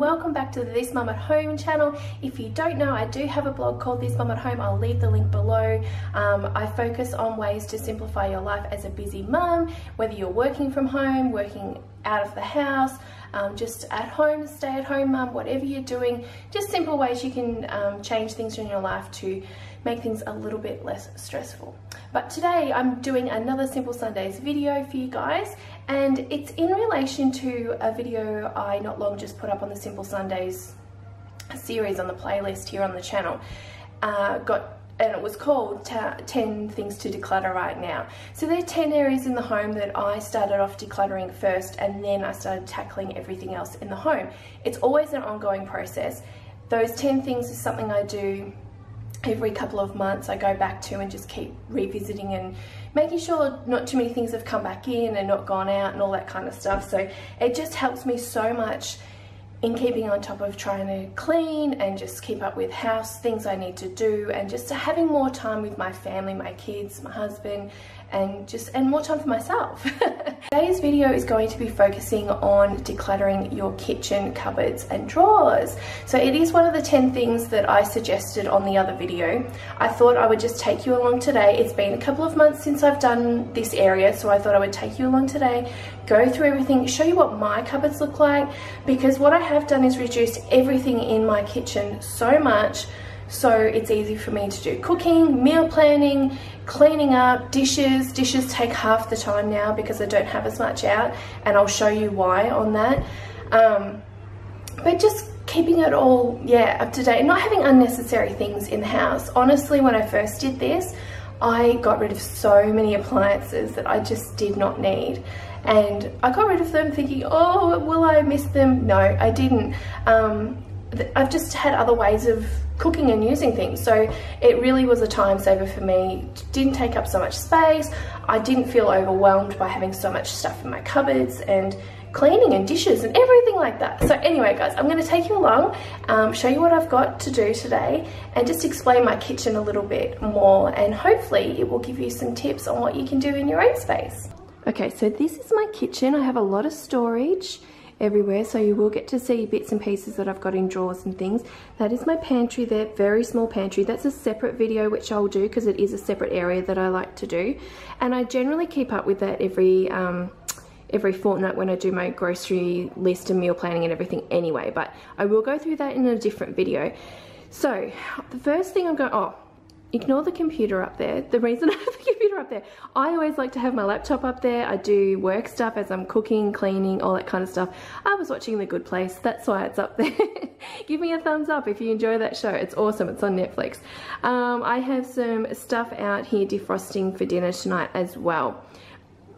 welcome back to the This Mum at Home channel. If you don't know, I do have a blog called This Mum at Home. I'll leave the link below. I focus on ways to simplify your life as a busy mum, whether you're working from home, working out of the house, just at home, stay at home mum, whatever you're doing, just simple ways you can change things in your life to make things a little bit less stressful. But today I'm doing another Simple Sundays video for you guys, and it's in relation to a video I not long just put up on the Simple Sundays series on the playlist here on the channel. And it was called 10 Things to Declutter Right Now. So there are 10 areas in the home that I started off decluttering first, and then I started tackling everything else in the home. It's always an ongoing process. Those 10 things is something I do every couple of months. I go back to and just keep revisiting and making sure not too many things have come back in and not gone out and all that kind of stuff. So it just helps me so much in keeping on top of trying to clean and just keep up with house things I need to do, and just having more time with my family, my kids, my husband, and more time for myself. Today's video is going to be focusing on decluttering your kitchen cupboards and drawers. So it is one of the 10 things that I suggested on the other video. I thought I would just take you along today. It's been a couple of months since I've done this area, so I thought I would take you along today, go through everything, show you what my cupboards look like, because what I have done is reduced everything in my kitchen so much so it's easy for me to do cooking, meal planning, cleaning up, dishes. Dishes take half the time now because I don't have as much out, and I'll show you why on that. But just keeping it all, up to date, and not having unnecessary things in the house. Honestly, when I first did this, I got rid of so many appliances that I just did not need. And I got rid of them thinking, oh, will I miss them? No, I didn't. I've just had other ways of cooking and using things, so it really was a time saver for me. Didn't take up so much space. I didn't feel overwhelmed by having so much stuff in my cupboards and cleaning and dishes and everything like that. So anyway guys, I'm going to take you along, show you what I've got to do today, and just explain my kitchen a little bit more, and hopefully it will give you some tips on what you can do in your own space. Okay, so this is my kitchen. I have a lot of storage everywhere, so you will get to see bits and pieces that I've got in drawers and things. That is my pantry there, very small pantry. That's a separate video which I'll do because it is a separate area that I like to do, and I generally keep up with that every fortnight when I do my grocery list and meal planning and everything anyway, but I will go through that in a different video. So the first thing I'm going, ignore the computer up there. The reason I have the computer up there, I always like to have my laptop up there. I do work stuff as I'm cooking, cleaning, all that kind of stuff. I was watching The Good Place, that's why it's up there. Give me a thumbs up if you enjoy that show. It's awesome, it's on Netflix. I have some stuff out here defrosting for dinner tonight as well.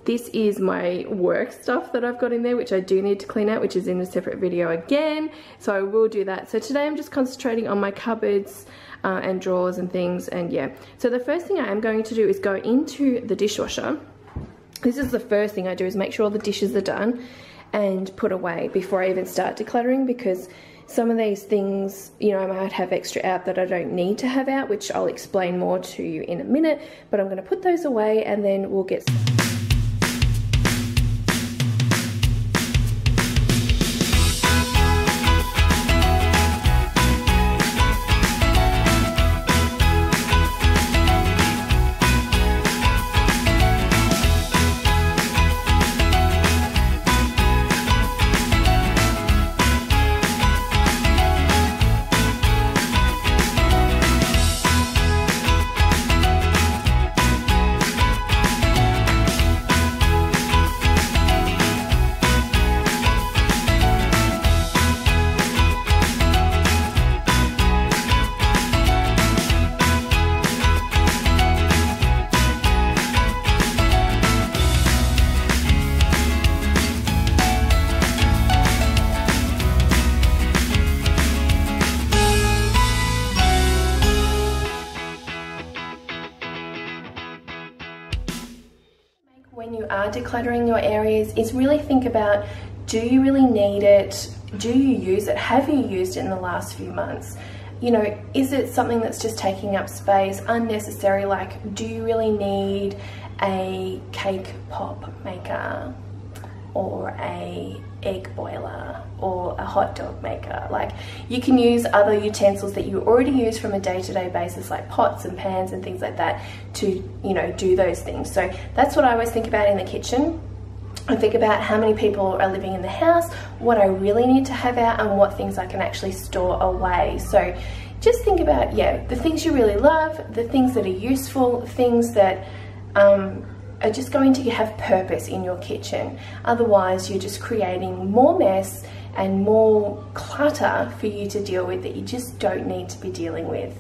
This is my work stuff that I've got in there, which I do need to clean out, which is in a separate video again, so I will do that. So today I'm just concentrating on my cupboards and drawers and things, and so the first thing I am going to do is go into the dishwasher. This is the first thing I do, is make sure all the dishes are done and put away before I even start decluttering, because some of these things, you know, I might have extra out that I don't need to have out, which I'll explain more to you in a minute, but I'm going to put those away and then we'll get started. When you are decluttering your areas is really think about, do you really need it? Do you use it? Have you used it in the last few months? You know, is it something that's just taking up space, unnecessary? Like, do you really need a cake pop maker? or a egg boiler or a hot dog maker. Like, you can use other utensils that you already use from a day-to-day basis, like pots and pans and things like that, to, you know, do those things. So that's what I always think about in the kitchen. I think about how many people are living in the house, what I really need to have out, and what things I can actually store away. So just think about, yeah, the things you really love, the things that are useful, things that are just going to have purpose in your kitchen. Otherwise, you're just creating more mess and more clutter for you to deal with that you just don't need to be dealing with.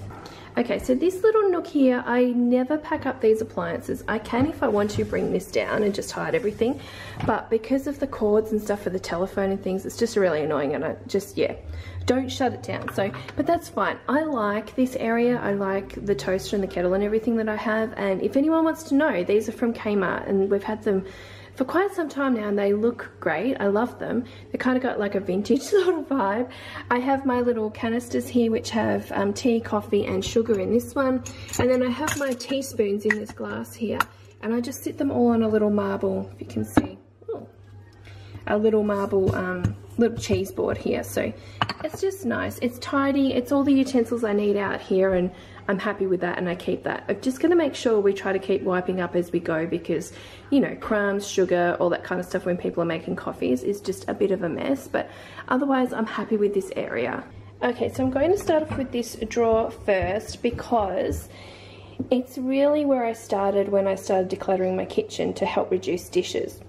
Okay, so this little nook here, I never pack up these appliances. I can, if I want to, bring this down and just hide everything, but because of the cords and stuff for the telephone and things, it's just really annoying, and I just, yeah, don't shut it down. So, but that's fine. I like this area. I like the toaster and the kettle and everything that I have, and if anyone wants to know, these are from Kmart, and we've had them for quite some time now, and they look great. I love them. They kind of got like a vintage sort of vibe. I have my little canisters here which have tea, coffee and sugar in this one, and then I have my teaspoons in this glass here, and I just sit them all on a little marble, if you can see. Ooh. A little marble little cheese board here. So it's just nice, it's tidy, it's all the utensils I need out here, and I'm happy with that, and I keep that. I'm just going to make sure we try to keep wiping up as we go, because, you know, crumbs, sugar, all that kind of stuff when people are making coffees is just a bit of a mess, but otherwise I'm happy with this area. Okay, so I'm going to start off with this drawer first, because it's really where I started when I started decluttering my kitchen to help reduce dishes.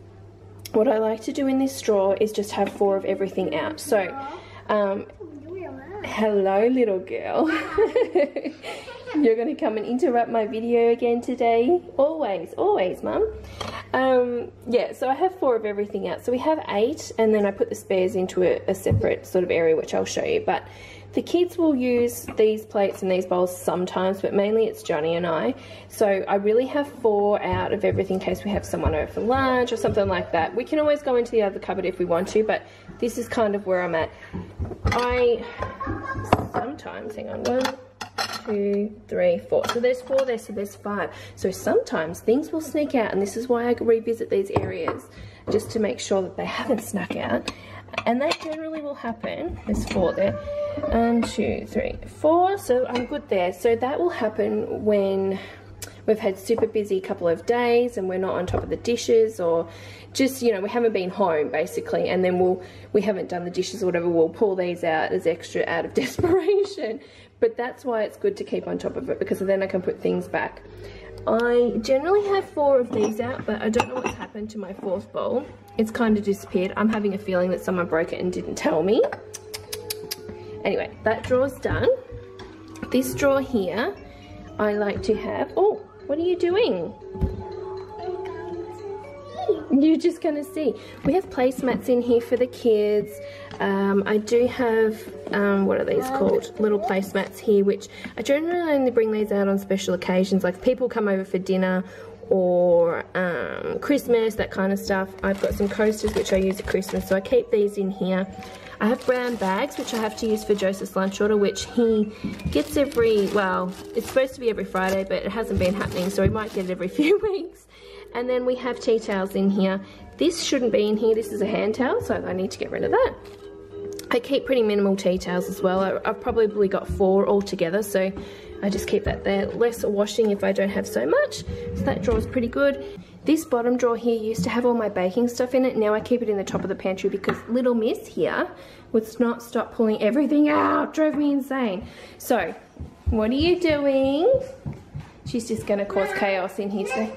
What I like to do in this drawer is just have 4 of everything out. So, hello little girl. You're going to come and interrupt my video again today? Always, always, Mum. Yeah, so I have 4 of everything out. So we have 8, and then I put the spares into a separate sort of area, which I'll show you. But the kids will use these plates and these bowls sometimes, but mainly it's Johnny and I. So I really have 4 out of everything in case we have someone over for lunch or something like that. We can always go into the other cupboard if we want to, but this is kind of where I'm at. I sometimes, hang on, 1, 2, 3, 4. So there's 4 there, so there's 5. So sometimes things will sneak out, and this is why I revisit these areas, just to make sure that they haven't snuck out. And that generally will happen. There's 4 there. 1, 2, 3, 4. So I'm good there. So that will happen when we've had super busy couple of days and we're not on top of the dishes, or just, you know, we haven't been home basically, and then we haven't done the dishes or whatever. We'll pull these out as extra out of desperation. But that's why it's good to keep on top of it, because then I can put things back. I generally have 4 of these out, but I don't know what's happened to my 4th bowl. It's kind of disappeared. I'm having a feeling that someone broke it and didn't tell me. Anyway, that drawer's done. This drawer here, I like to have... Oh, what are you doing? You're just gonna see. We have placemats in here for the kids. I do have, what are these called? Little placemats here, which I generally only bring these out on special occasions, like people come over for dinner or Christmas, that kind of stuff. I've got some coasters which I use at Christmas, so I keep these in here. I have brown bags which I have to use for Joseph's lunch order, which he gets every, well, it's supposed to be every Friday, but it hasn't been happening, so he might get it every few weeks. And then we have tea towels in here. This shouldn't be in here. This is a hand towel, so I need to get rid of that. I keep pretty minimal tea towels as well. I've probably got 4 altogether, so I just keep that there. Less washing if I don't have so much. So that drawer's pretty good. This bottom drawer here used to have all my baking stuff in it. Now I keep it in the top of the pantry because little miss here would not stop pulling everything out. Drove me insane. So, what are you doing? She's just going to cause chaos in here today.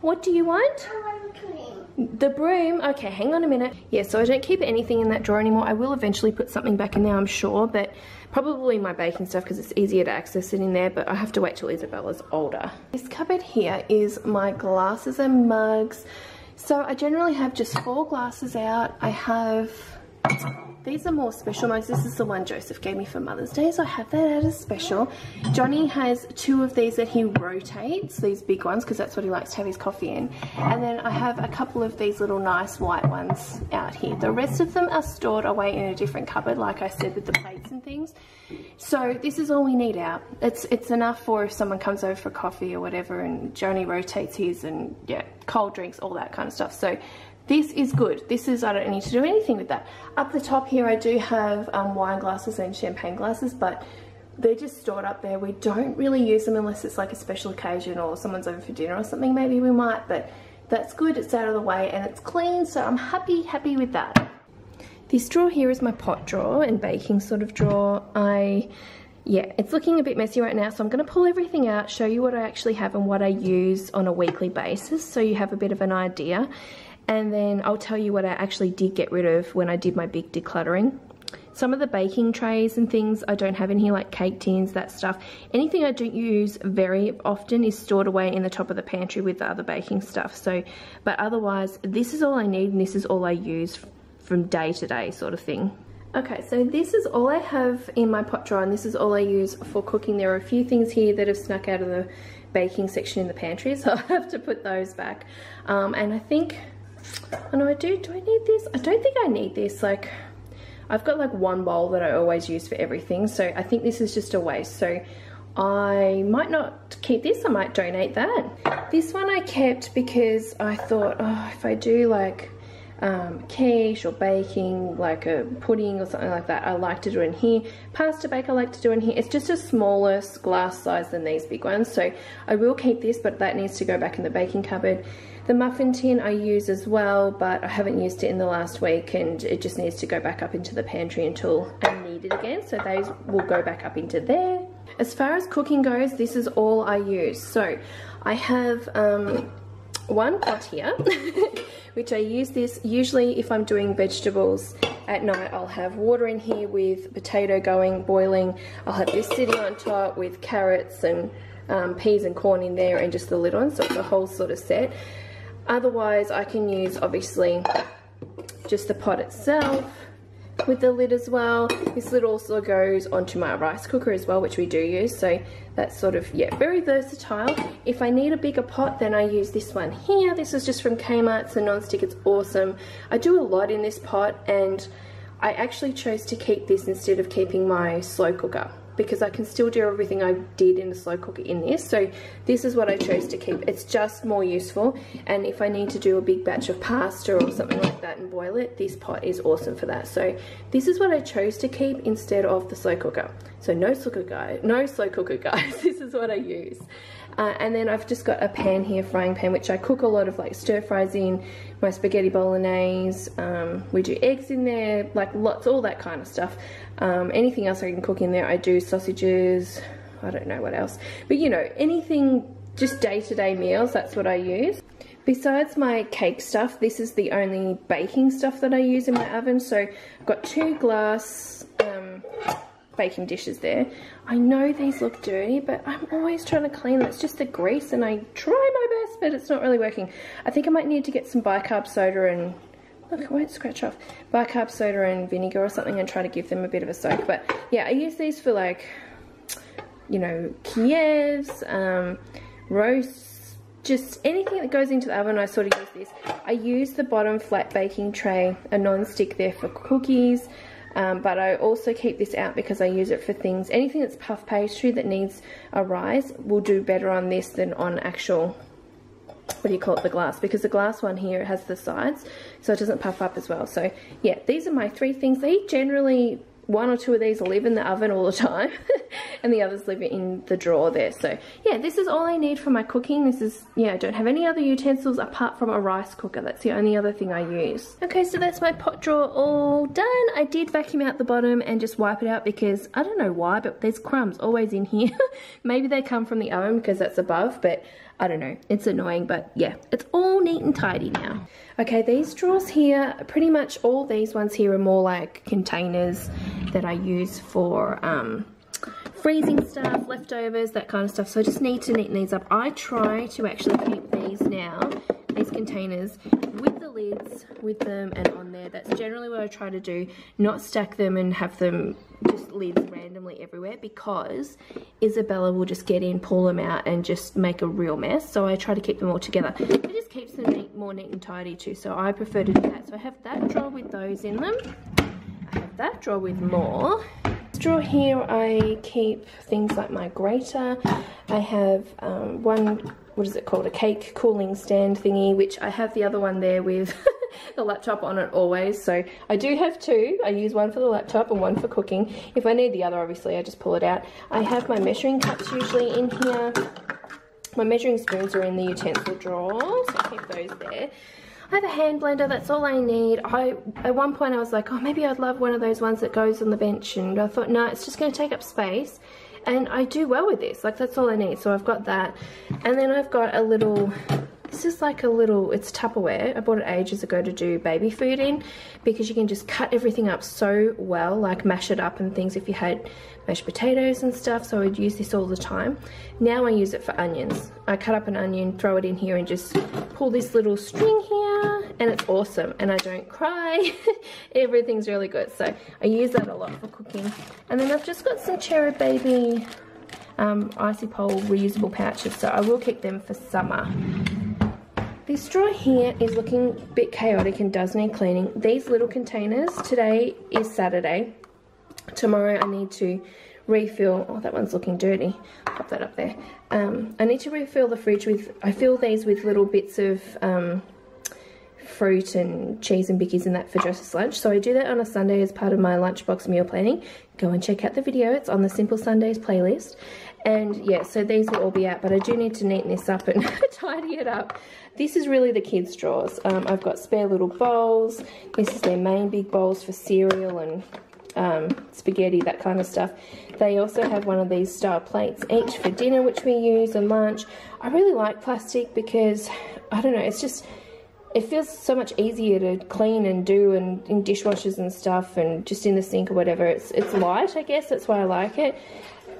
What do you want? I want the broom. The broom? Okay, hang on a minute. Yeah, so I don't keep anything in that drawer anymore. I will eventually put something back in there, I'm sure, but probably my baking stuff because it's easier to access it in there, but I have to wait till Isabella's older. This cupboard here is my glasses and mugs. So I generally have just 4 glasses out. I have These are more special mugs. This is the one Joseph gave me for Mother's Day, so I have that at a special. Johnny has 2 of these that he rotates, these big ones, because that's what he likes to have his coffee in. And then I have a couple of these little nice white ones out here. The rest of them are stored away in a different cupboard, like I said, with the plates and things. So this is all we need out. It's enough for if someone comes over for coffee or whatever, and Johnny rotates his, and yeah, cold drinks, all that kind of stuff. So this is good. This is, I don't need to do anything with that. Up the top here I do have wine glasses and champagne glasses, but they're just stored up there. We don't really use them unless it's like a special occasion or someone's over for dinner or something. Maybe we might, but that's good. It's out of the way and it's clean, so I'm happy with that. This drawer here is my pot drawer and baking sort of drawer. Yeah, it's looking a bit messy right now, so I'm going to pull everything out, show you what I actually have and what I use on a weekly basis, so you have a bit of an idea. And then I'll tell you what I actually did get rid of when I did my big decluttering. Some of the baking trays and things I don't have in here, like cake tins, that stuff. Anything I don't use very often is stored away in the top of the pantry with the other baking stuff. So, but otherwise, this is all I need and this is all I use from day to day sort of thing. Okay, so this is all I have in my pot drawer and this is all I use for cooking. There are a few things here that have snuck out of the baking section in the pantry, so I'll have to put those back. And I think, oh no, do I need this? I don't think I need this. Like, I've got like one bowl that I always use for everything, so I think this is just a waste. So I might not keep this, I might donate that. This one I kept because I thought, oh, if I do like quiche or baking, like a pudding or something like that, I like to do it in here. Pasta bake I like to do in here. It's just a smaller glass size than these big ones, so I will keep this, but that needs to go back in the baking cupboard. The muffin tin I use as well, but I haven't used it in the last week and it just needs to go back up into the pantry until I need it again, so those will go back up into there. As far as cooking goes, this is all I use. So I have one pot here which I use this usually if I'm doing vegetables at night. I'll have water in here with potato going, boiling. I'll have this sitting on top with carrots and peas and corn in there and just the lid on, so it's a whole sort of set. Otherwise I can use obviously just the pot itself with the lid as well. This lid also goes onto my rice cooker as well, which we do use, so that's sort of, yeah, very versatile. If I need a bigger pot, then I use this one here. This is just from Kmart. It's a non-stick, it's awesome. I do a lot in this pot and I actually chose to keep this instead of keeping my slow cooker, because I can still do everything I did in the slow cooker in this. So this is what I chose to keep. It's just more useful, and if I need to do a big batch of pasta or something like that and boil it, this pot is awesome for that. So this is what I chose to keep instead of the slow cooker. So no slow cooker guys, this is what I use. And then I've just got a pan here, frying pan, which I cook a lot of like stir fries in, my spaghetti bolognese, we do eggs in there, like lots, all that kind of stuff. Anything else I can cook in there, I do sausages, I don't know what else. But you know, anything, just day-to-day meals, that's what I use. Besides my cake stuff, this is the only baking stuff that I use in my oven. So I've got 2 glass baking dishes there. I know these look dirty, but I'm always trying to clean them. It's just the grease and I try my best, but it's not really working. I think I might need to get some bicarb soda and, look, it won't scratch off, bicarb soda and vinegar or something and try to give them a bit of a soak. But yeah, I use these for like, you know, Kievs, roasts, just anything that goes into the oven. I sort of use this. I use the bottom flat baking tray, a non-stick there for cookies. But I also keep this out because I use it for things, anything that's puff pastry that needs a rise will do better on this than on actual, what do you call it, the glass, because the glass one here has the sides so it doesn't puff up as well. So yeah, these are my 3 things. They generally, 1 or 2 of these live in the oven all the time and the others live in the drawer there. So yeah, this is all I need for my cooking. This is, yeah, I don't have any other utensils apart from a rice cooker. That's the only other thing I use. Okay, so that's my pot drawer all done. I did vacuum out the bottom and just wipe it out because I don't know why, but there's crumbs always in here. Maybe they come from the oven because that's above, but I don't know, it's annoying, but yeah, it's all neat and tidy now. Okay, these drawers here, pretty much all these ones here are more like containers that I use for freezing stuff, leftovers, that kind of stuff. So I just need to neaten these up. I try to actually keep these now, these containers, with the lids with them and on there. That's generally what I try to do, not stack them and have them just lids randomly everywhere, because Isabella will just get in, pull them out and just make a real mess. So I try to keep them all together. It just keeps them more neat and tidy too, so I prefer to do that. So I have that drawer with those in them. I have that drawer with more. This drawer here I keep things like my grater. I have one, what is it called, a cake cooling stand thingy, which I have the other one there with the laptop on it always. So I do have two. I use one for the laptop and one for cooking. If I need the other, obviously I just pull it out. I have my measuring cups usually in here. My measuring spoons are in the utensil drawer, so I keep those there. I have a hand blender, that's all I need. At one point I was like, oh, maybe I'd love one of those ones that goes on the bench, and I thought, no, it's just going to take up space. And I do well with this, like that's all I need. So I've got that. And then I've got a little, this is like a little, it's Tupperware. I bought it ages ago to do baby food in, because you can just cut everything up so well, like mash it up and things if you had mashed potatoes and stuff. So I would use this all the time. Now I use it for onions. I cut up an onion, throw it in here and just pull this little string here, and it's awesome. And I don't cry. Everything's really good. So I use that a lot for cooking. And then I've just got some Cherub Baby Icy Pole reusable pouches, so I will keep them for summer. This drawer here is looking a bit chaotic and does need cleaning. These little containers, today is Saturday. Tomorrow I need to refill, oh that one's looking dirty, pop that up there. I need to refill the fridge with, I fill these with little bits of fruit and cheese and bickies and that for Joseph's lunch. So I do that on a Sunday as part of my lunchbox meal planning. Go and check out the video, it's on the Simple Sundays playlist. And yeah, so these will all be out, but I do need to neaten this up and tidy it up. This is really the kids' drawers. I've got spare little bowls. This is their main big bowls for cereal and spaghetti, that kind of stuff. They also have one of these style plates each for dinner, which we use, and lunch. I really like plastic because, I don't know, it's just, it feels so much easier to clean and do, and in dishwashers and stuff, and just in the sink or whatever. It's light, I guess, that's why I like it.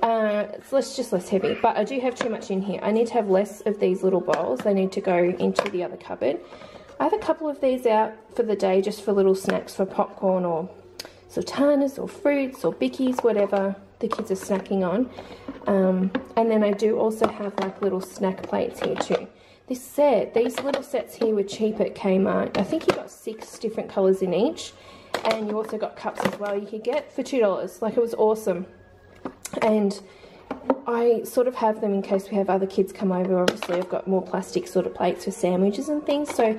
It's just less heavy, but I do have too much in here. I need to have less of these little bowls. They need to go into the other cupboard. I have a couple of these out for the day, just for little snacks, for popcorn or sultanas or fruits or bickies, whatever the kids are snacking on. And then I do also have like little snack plates here too. This set, these little sets here were cheap at Kmart. I think you got 6 different colours in each, and you also got cups as well you could get for $2. Like, it was awesome. And I sort of have them in case we have other kids come over. Obviously I've got more plastic sort of plates for sandwiches and things, so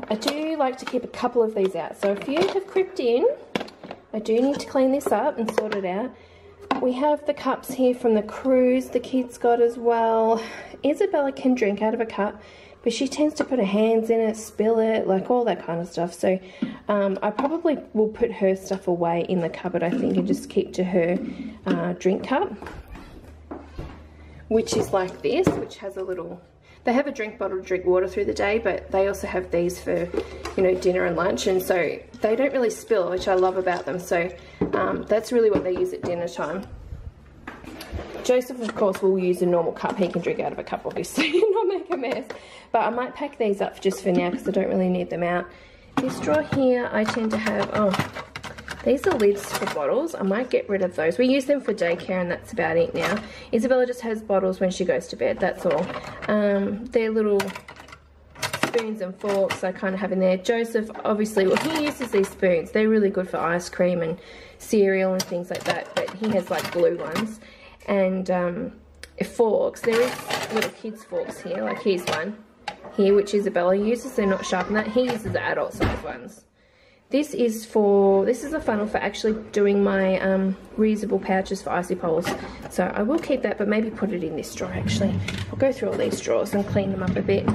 I do like to keep a couple of these out. So if you have crept in, I do need to clean this up and sort it out. We have the cups here from the cruise the kids got as well. Isabella can drink out of a cup, but she tends to put her hands in it, spill it, like all that kind of stuff. So I probably will put her stuff away in the cupboard, I think, and just keep to her drink cup, which is like this, which has a little, they have a drink bottle to drink water through the day, but they also have these for, you know, dinner and lunch, and so they don't really spill, which I love about them. So that's really what they use at dinner time. Joseph, of course, will use a normal cup. He can drink out of a cup, obviously, and not make a mess. But I might pack these up just for now because I don't really need them out. This drawer here, I tend to have, oh, these are lids for bottles. I might get rid of those. We use them for daycare, and that's about it now. Isabella just has bottles when she goes to bed, that's all. They're little spoons and forks I kind of have in there. Joseph, obviously, well, he uses these spoons. They're really good for ice cream and cereal and things like that, but he has like blue ones. And forks, there is little kids forks here, like here's one here which Isabella uses. They're not sharp enough. He uses the adult size ones. This is a funnel for actually doing my reusable pouches for icy poles. So I will keep that, but maybe put it in this drawer actually. I'll go through all these drawers and clean them up a bit.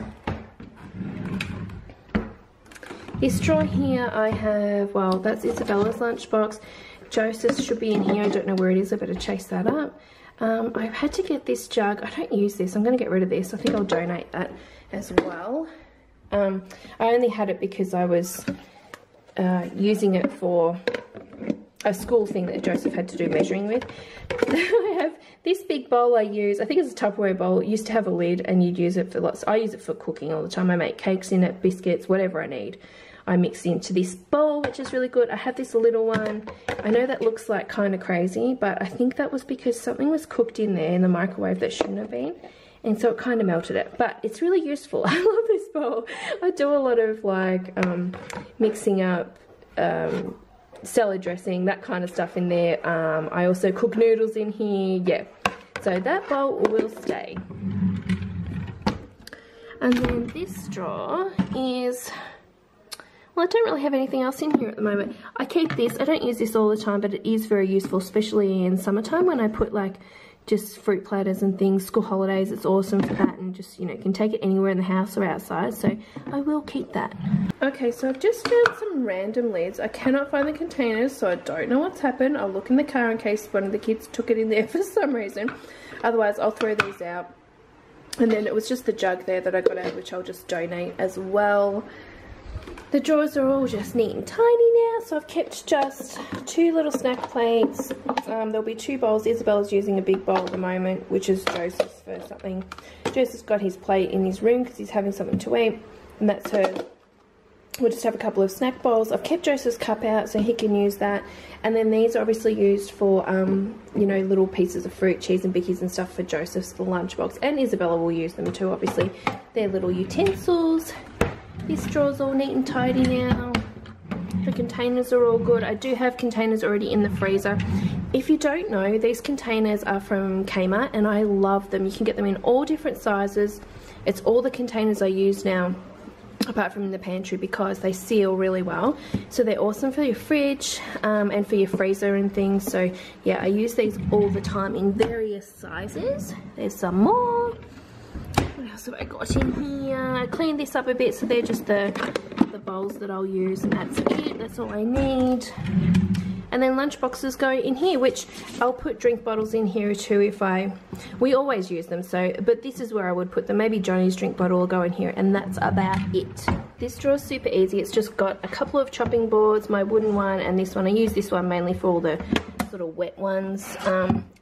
This drawer here I have, well, that's Isabella's lunchbox. Joseph's should be in here. I don't know where it is. I better chase that up. I've had to get this jug. I don't use this. I'm going to get rid of this. I think I'll donate that as well. I only had it because I was using it for a school thing that Joseph had to do measuring with. I have this big bowl I use. I think it's a Tupperware bowl. It used to have a lid, and you'd use it for lots. I use it for cooking all the time. I make cakes in it, biscuits, whatever I need. I mix into this bowl, which is really good. I have this little one. I know that looks like kind of crazy, but I think that was because something was cooked in there in the microwave that shouldn't have been, and so it kind of melted it. But it's really useful. I love this bowl. I do a lot of like mixing up salad dressing, that kind of stuff in there. I also cook noodles in here. Yeah, so that bowl will stay. And then this drawer is, well, I don't really have anything else in here at the moment. I keep this. I don't use this all the time, but it is very useful, especially in summertime when I put like just fruit platters and things, school holidays. It's awesome for that, and just, you know, can take it anywhere in the house or outside, so I will keep that. Okay, so I've just found some random lids. I cannot find the containers, so I don't know what's happened. I'll look in the car in case one of the kids took it in there for some reason. Otherwise, I'll throw these out. And then it was just the jug there that I got out, which I'll just donate as well. The drawers are all just neat and tiny now, so I've kept just 2 little snack plates. There'll be 2 bowls. Isabella's using a big bowl at the moment, which is Joseph's for something. Joseph's got his plate in his room because he's having something to eat, and that's her. We'll just have a couple of snack bowls. I've kept Joseph's cup out so he can use that. And then these are obviously used for, you know, little pieces of fruit, cheese and bickies and stuff for Joseph's lunchbox. And Isabella will use them too, obviously. They're little utensils. This drawer's all neat and tidy now. The containers are all good. I do have containers already in the freezer. If you don't know, these containers are from Kmart and I love them. You can get them in all different sizes. It's all the containers I use now, apart from in the pantry, because they seal really well. So they're awesome for your fridge and for your freezer and things. So yeah, I use these all the time in various sizes. There's some more. What else have I got in here? I cleaned this up a bit, so they're just the bowls that I'll use, and that's it. That's all I need. And then lunch boxes go in here, which I'll put drink bottles in here too if we always use them, so, but this is where I would put them. Maybe Johnny's drink bottle will go in here, and that's about it. This drawer is super easy. It's just got a couple of chopping boards, my wooden one, and this one. I use this one mainly for all the sort of wet ones.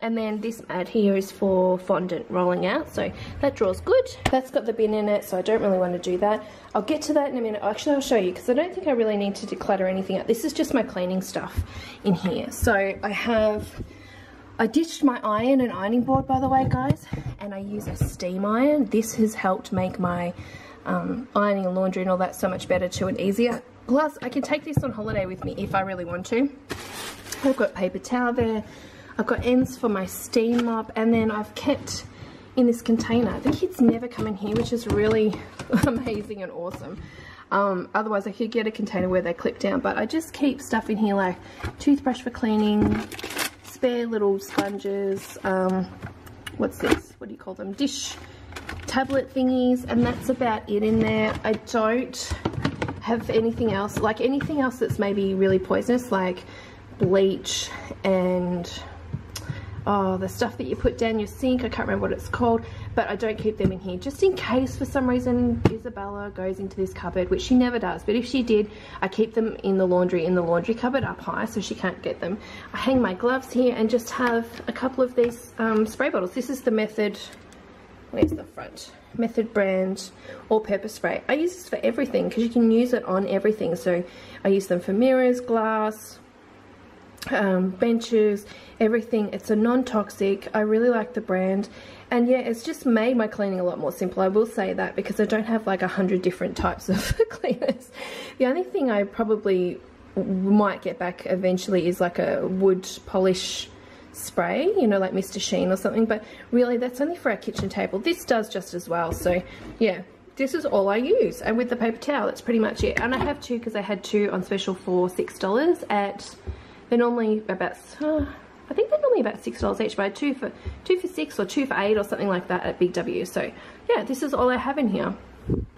And then this mat here is for fondant rolling out, so that drawer's good. That's got the bin in it, so I don't really want to do that. I'll get to that in a minute. Actually, I'll show you, because I don't think I really need to declutter anything up. This is just my cleaning stuff in here. So I ditched my iron and ironing board, by the way, guys, and I use a steam iron. This has helped make my ironing and laundry and all that so much better too, and easier. Plus, I can take this on holiday with me if I really want to. I've got paper towel there. I've got ends for my steam mop, and then I've kept in this container. The kids never come in here, which is really amazing and awesome. Otherwise I could get a container where they clip down, but I just keep stuff in here like toothbrush for cleaning, spare little sponges, what's this, what do you call them, dish tablet thingies, and that's about it in there. I don't have anything else, like anything else that's maybe really poisonous, like bleach and the stuff that you put down your sink. I can't remember what it's called, but I don't keep them in here just in case for some reason Isabella goes into this cupboard, which she never does, but if she did, I keep them in the laundry cupboard up high so she can't get them. I hang my gloves here and just have a couple of these spray bottles. This is the Method, where's the front, Method brand all-purpose spray. I use this for everything because you can use it on everything. So I use them for mirrors, glass, benches, everything. It's a non-toxic. I really like the brand, and yeah, it's just made my cleaning a lot more simple. I will say that, because I don't have like 100 different types of cleaners. The only thing I probably might get back eventually is like a wood polish spray, you know, like Mr. Sheen or something, but really that's only for our kitchen table. This does just as well. So yeah, this is all I use, and with the paper towel, that's pretty much it. And I have 2 because I had 2 on special for $6 at, they're normally about, I think they're normally about $6 each, but I had 2 for $6 or 2 for $8 or something like that at Big W. So yeah, this is all I have in here.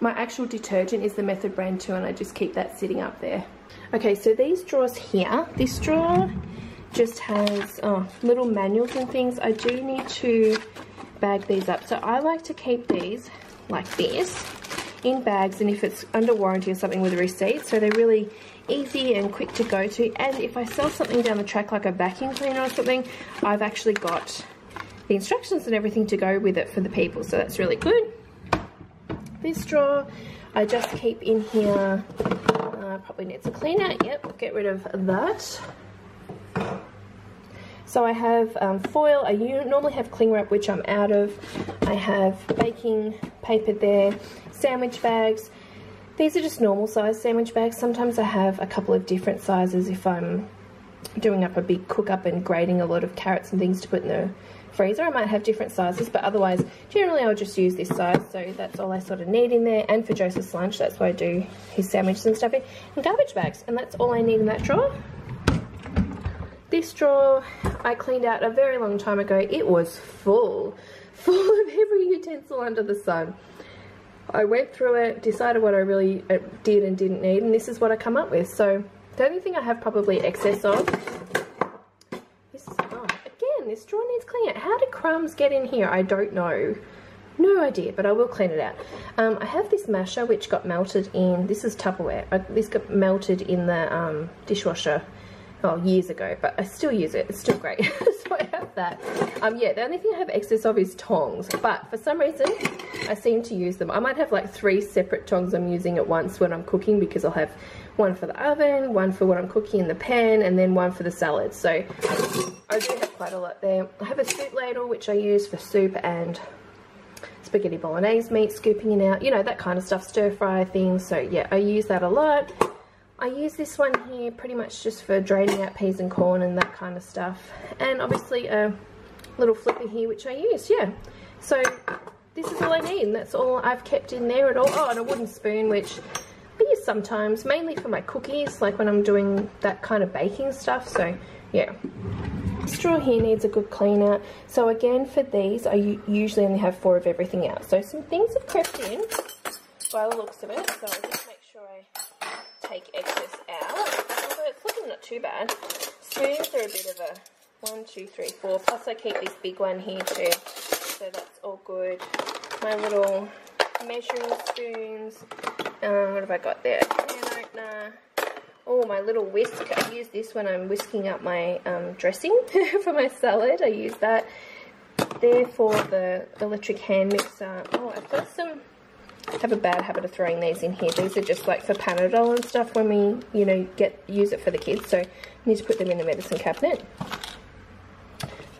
My actual detergent is the Method brand too, and I just keep that sitting up there. Okay, so these drawers here, this drawer just has little manuals and things. I do need to bag these up, so I like to keep these like this in bags, and if it's under warranty or something, with a receipt, so they're really easy and quick to go to. And if I sell something down the track like a vacuum cleaner or something, I've actually got the instructions and everything to go with it for the people, so that's really good. This drawer I just keep in here probably needs a clean out. Yep, get rid of that. So I have foil. I normally have cling wrap, which I'm out of. I have baking paper there, sandwich bags. These are just normal size sandwich bags. Sometimes I have a couple of different sizes if I'm doing up a big cook up and grating a lot of carrots and things to put in the freezer. I might have different sizes, but otherwise generally I'll just use this size. So that's all I sort of need in there. And for Joseph's lunch, that's why I do his sandwiches and stuff in, and garbage bags. And that's all I need in that drawer. This drawer I cleaned out a very long time ago. It was full of every utensil under the sun. I went through it, decided what I really did and didn't need, and this is what I come up with. So the only thing I have probably excess of is, oh, again, this drawer needs cleaning out. How did crumbs get in here? I don't know. No idea, but I will clean it out. I have this masher which got melted in, this is Tupperware. This got melted in the dishwasher years ago, but I still use it. It's still great. So I have that. Yeah, the only thing I have excess of is tongs, but for some reason I seem to use them. I might have like 3 separate tongs I'm using at once when I'm cooking, because I'll have one for the oven, one for what I'm cooking in the pan, and then one for the salad. So I do have quite a lot there. I have a soup ladle which I use for soup and spaghetti bolognese meat, scooping it out, you know, that kind of stuff, stir fry things. So yeah, I use that a lot. I use this one here pretty much just for draining out peas and corn and that kind of stuff. And obviously a little flipper here which I use, yeah. So this is all I need, and that's all I've kept in there at all. Oh, and a wooden spoon which I use sometimes, mainly for my cookies, like when I'm doing that kind of baking stuff. So yeah. This drawer here needs a good clean out. So again, for these I usually only have 4 of everything out. So some things have crept in by the looks of it. So I'll just make sure I take excess out, although it's looking not too bad. Spoons are a bit of a 1, 2, 3, 4, plus I keep this big one here too, so that's all good. My little measuring spoons, what have I got there? Can opener. Oh, my little whisk. I use this when I'm whisking up my dressing for my salad. I use that there for the electric hand mixer. Oh, I've got some, I have a bad habit of throwing these in here. These are just like for Panadol and stuff when we, you know, use it for the kids. So I need to put them in the medicine cabinet.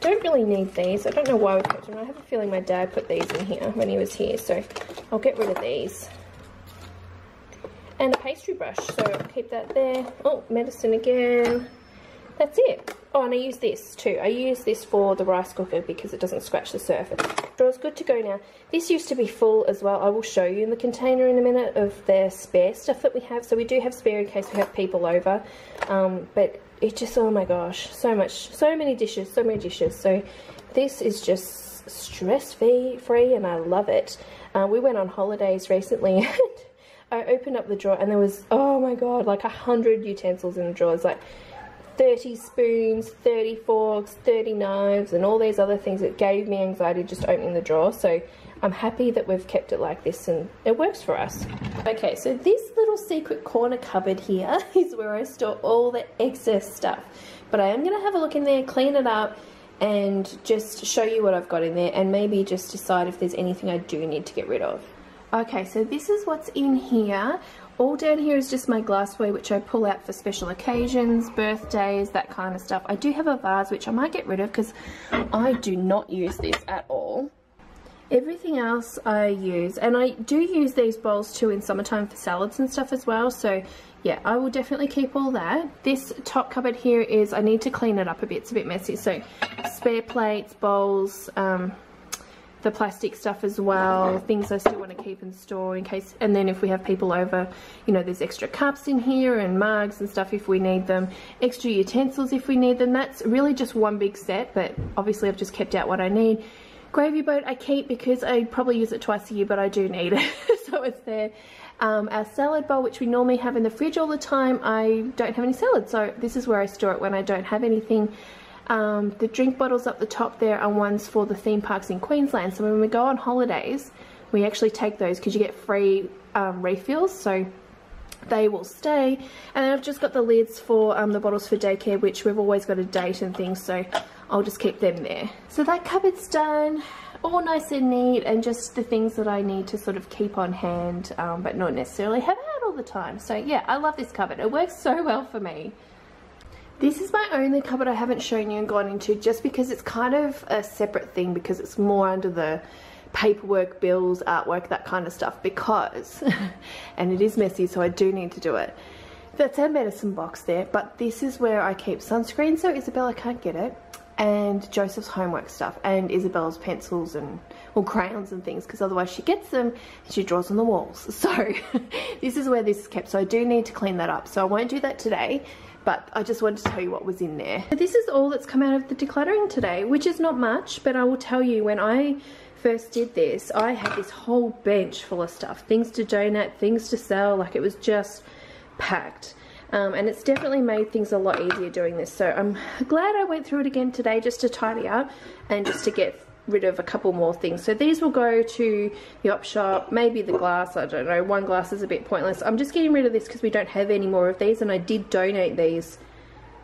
Don't really need these. I don't know why we kept them. I have a feeling my dad put these in here when he was here. So I'll get rid of these. And a pastry brush. So I'll keep that there. Oh, medicine again. That's it. Oh, and I use this too. I use this for the rice cooker because it doesn't scratch the surface. Drawer's good to go now. This used to be full as well. I will show you in the container in a minute of the spare stuff that we have. So we do have spare in case we have people over. But it just, oh my gosh, so many dishes. So this is just stress-free and I love it. We went on holidays recently and I opened up the drawer and there was, oh my god, like 100 utensils in the drawers. Like 30 spoons, 30 forks, 30 knives, and all these other things. It gave me anxiety just opening the drawer. So I'm happy that we've kept it like this and it works for us. Okay, so this little secret corner cupboard here is where I store all the excess stuff. But I am going to have a look in there, clean it up, and just show you what I've got in there, and maybe just decide if there's anything I do need to get rid of. Okay, so this is what's in here. All down here is just my glassware, which I pull out for special occasions, birthdays, that kind of stuff. I do have a vase, which I might get rid of because I do not use this at all. Everything else I use, and I do use these bowls too in summertime for salads and stuff as well. So yeah, I will definitely keep all that. This top cupboard here is, I need to clean it up a bit. It's a bit messy. So spare plates, bowls, the plastic stuff as well, things I still want to keep and store in case, and then if we have people over, you know, there's extra cups in here and mugs and stuff if we need them, extra utensils if we need them. That's really just one big set, but obviously I've just kept out what I need. Gravy boat I keep because I probably use it twice a year, but I do need it, so it's there. Our salad bowl, which we normally have in the fridge all the time, I don't have any salad, so this is where I store it when I don't have anything. The drink bottles up the top there are ones for the theme parks in Queensland, so when we go on holidays we actually take those because you get free refills, so they will stay. And then I've just got the lids for the bottles for daycare, which we've always got a date and things, so I'll just keep them there. So that cupboard's done. all nice and neat, and just the things that I need to sort of keep on hand, but not necessarily have out all the time. So yeah, I love this cupboard. It works so well for me. This is my only cupboard I haven't shown you and gone into, just because it's kind of a separate thing, because it's more under the paperwork, bills, artwork, that kind of stuff, because and it is messy, so I do need to do it. That's our medicine box there, but this is where I keep sunscreen so Isabella can't get it, and Joseph's homework stuff, and Isabella's pencils and crayons and things, because otherwise she gets them and she draws on the walls. So this is where this is kept, so I do need to clean that up, so I won't do that today, but I just wanted to tell you what was in there. This is all that's come out of the decluttering today, which is not much, but I will tell you, when I first did this, I had this whole bench full of stuff, things to donate, things to sell, like it was just packed. And it's definitely made things a lot easier doing this, so I'm glad I went through it again today just to tidy up and just to get rid of a couple more things. So these will go to the op shop, maybe the glass, I don't know, one glass is a bit pointless. I'm just getting rid of this because we don't have any more of these, and I did donate these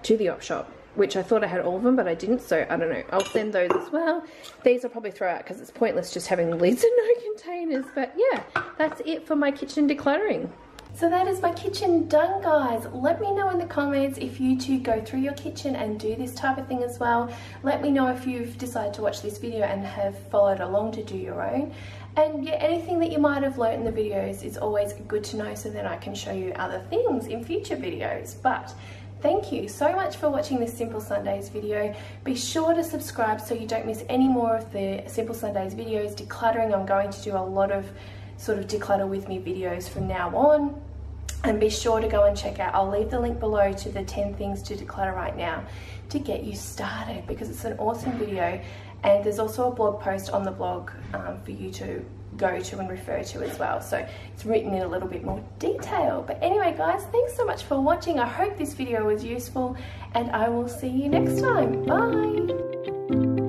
to the op shop, which I thought I had all of them, but I didn't, so I don't know. I'll send those as well. These I'll probably throw out because it's pointless just having lids and no containers. But yeah, that's it for my kitchen decluttering. So that is my kitchen done, guys. Let me know in the comments if you two go through your kitchen and do this type of thing as well. Let me know if you've decided to watch this video and have followed along to do your own. And yeah, anything that you might have learnt in the videos is always good to know, so then I can show you other things in future videos. But thank you so much for watching this Simple Sundays video. Be sure to subscribe so you don't miss any more of the Simple Sundays videos. Decluttering, I'm going to do a lot of sort of declutter with me videos from now on. And be sure to go and check out, I'll leave the link below to the 10 things to declutter right now to get you started, because it's an awesome video. And there's also a blog post on the blog for you to go to and refer to as well, so it's written in a little bit more detail. But anyway guys, thanks so much for watching. I hope this video was useful, and I will see you next time. Bye.